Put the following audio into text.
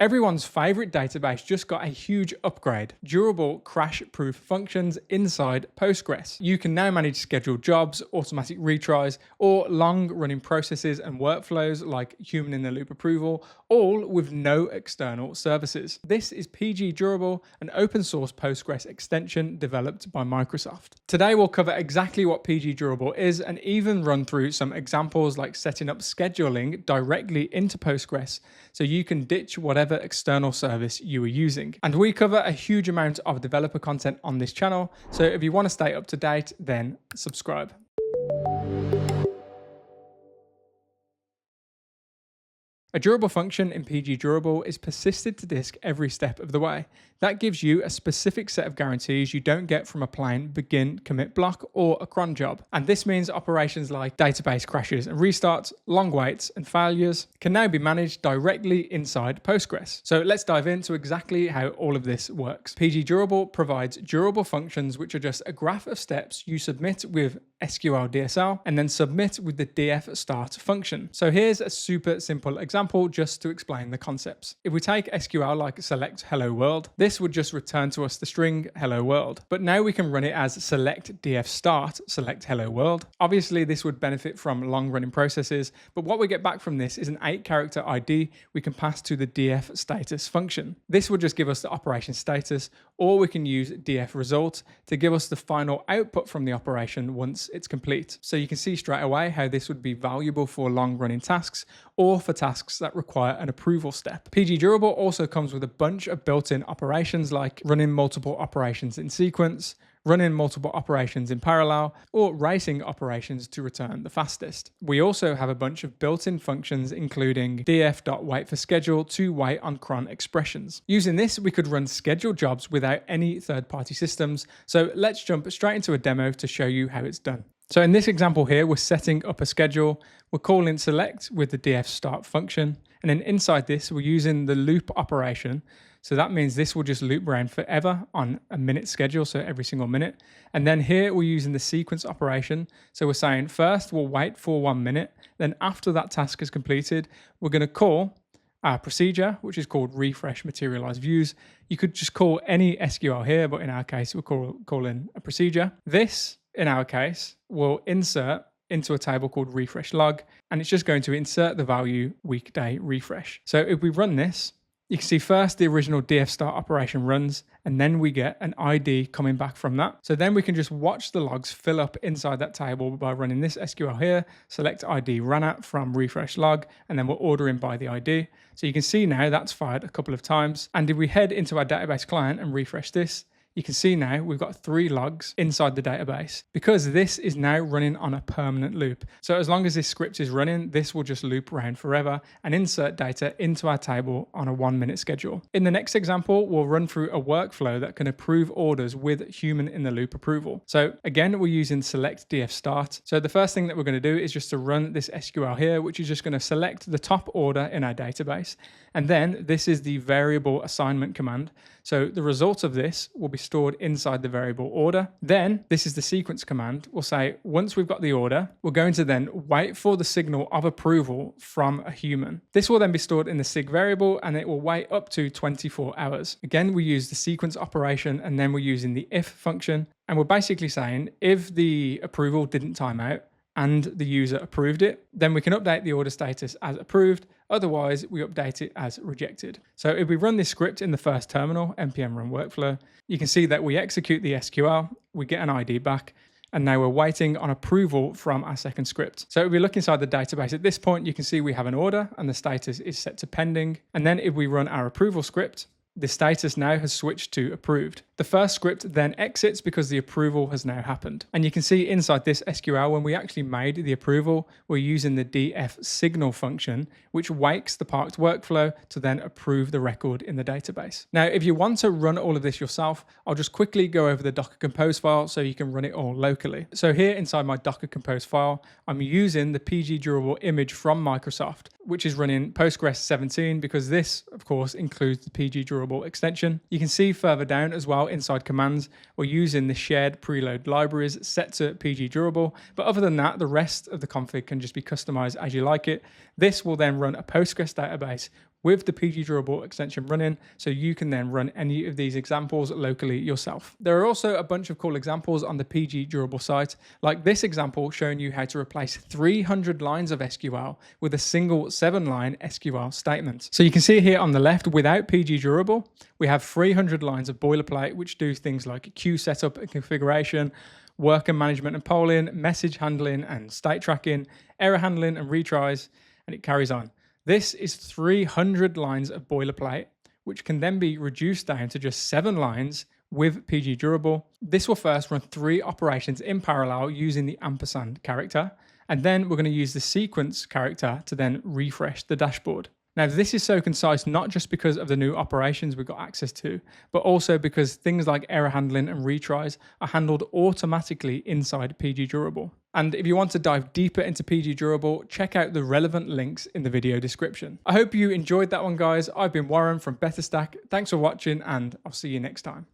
Everyone's favorite database just got a huge upgrade. Durable, crash-proof functions inside Postgres. You can now manage scheduled jobs, automatic retries, or long-running processes and workflows like human-in-the-loop approval, all with no external services. This is PG Durable, an open-source Postgres extension developed by Microsoft. Today we'll cover exactly what PG Durable is and even run through some examples like setting up scheduling directly into Postgres so you can ditch whatever external service you are using. And we cover a huge amount of developer content on this channel, so if you want to stay up to date, then subscribe. A durable function in PG Durable is persisted to disk every step of the way. That gives you a specific set of guarantees you don't get from a plain begin commit block or a cron job. And this means operations like database crashes and restarts, long waits and failures can now be managed directly inside Postgres. So let's dive into exactly how all of this works. PG Durable provides durable functions which are just a graph of steps you submit with SQL DSL and then submit with the df start function. So here's a super simple example just to explain the concepts. If we take SQL like select hello world, this would just return to us the string hello world. But now we can run it as select df start select hello world. Obviously this would benefit from long running processes, but what we get back from this is an 8-character ID we can pass to the df status function. This would just give us the operation status, or we can use df result to give us the final output from the operation once it's complete. So you can see straight away how this would be valuable for long running tasks or for tasks that require an approval step. PG Durable also comes with a bunch of built-in operations like running multiple operations in sequence, running multiple operations in parallel, or racing operations to return the fastest. We also have a bunch of built-in functions including df.waitForSchedule to wait on cron expressions. Using this, we could run scheduled jobs without any third-party systems. So let's jump straight into a demo to show you how it's done. So in this example here, we're setting up a schedule. We're calling select with the df start function. And then inside this, we're using the loop operation. So that means this will just loop around forever on a minute schedule, so every single minute. And then here we're using the sequence operation. So we're saying first we'll wait for 1 minute. Then after that task is completed, we're going to call our procedure, which is called refresh materialize views. You could just call any SQL here, but in our case, we're calling a procedure. This, in our case, will insert into a table called refresh log, and it's just going to insert the value weekday refresh. So if we run this, you can see first the original df start operation runs, and then we get an ID coming back from that. So then we can just watch the logs fill up inside that table by running this SQL here, select ID ran at from refresh log, and then we're ordering by the ID. So you can see now that's fired a couple of times. And if we head into our database client and refresh this, you can see now we've got 3 logs inside the database because this is now running on a permanent loop. So as long as this script is running, this will just loop around forever and insert data into our table on a 1-minute schedule. In the next example, we'll run through a workflow that can approve orders with human in the loop approval. So again, we're using select df start. So the first thing that we're going to do is just to run this SQL here, which is just going to select the top order in our database. And then this is the variable assignment command. So the result of this will be stored inside the variable order. Then this is the sequence command. We'll say once we've got the order, we're going to then wait for the signal of approval from a human. This will then be stored in the sig variable and it will wait up to 24 hours. Again, we use the sequence operation and then we're using the if function. And we're basically saying if the approval didn't time out and the user approved it, then we can update the order status as approved. Otherwise, we update it as rejected. So if we run this script in the first terminal, npm run workflow, you can see that we execute the SQL, we get an ID back, and now we're waiting on approval from our second script. So if we look inside the database at this point, you can see we have an order and the status is set to pending. And then if we run our approval script, the status now has switched to approved. The first script then exits because the approval has now happened. And you can see inside this SQL, when we actually made the approval, we're using the df signal function, which wakes the parked workflow to then approve the record in the database. Now, if you want to run all of this yourself, I'll just quickly go over the Docker Compose file so you can run it all locally. So here inside my Docker Compose file, I'm using the PG Durable image from Microsoft, which is running Postgres 17 because this, of course, includes the PG Durable extension. You can see further down as well inside commands, we're using the shared preload libraries set to PG Durable. But other than that, the rest of the config can just be customized as you like it. This will then run a Postgres database with the PG Durable extension running, so you can then run any of these examples locally yourself. There are also a bunch of cool examples on the PG Durable site, like this example showing you how to replace 300 lines of SQL with a single 7-line SQL statement. So you can see here on the left, without PG Durable, we have 300 lines of boilerplate, which do things like queue setup and configuration, worker management and polling, message handling and state tracking, error handling and retries, and it carries on. This is 300 lines of boilerplate, which can then be reduced down to just 7 lines with PG Durable. This will first run 3 operations in parallel using the ampersand character, and then we're going to use the sequence character to then refresh the dashboard. Now, this is so concise not just because of the new operations we've got access to, but also because things like error handling and retries are handled automatically inside PG Durable. And if you want to dive deeper into PG Durable, check out the relevant links in the video description. I hope you enjoyed that one, guys. I've been Warren from BetterStack. Thanks for watching, and I'll see you next time.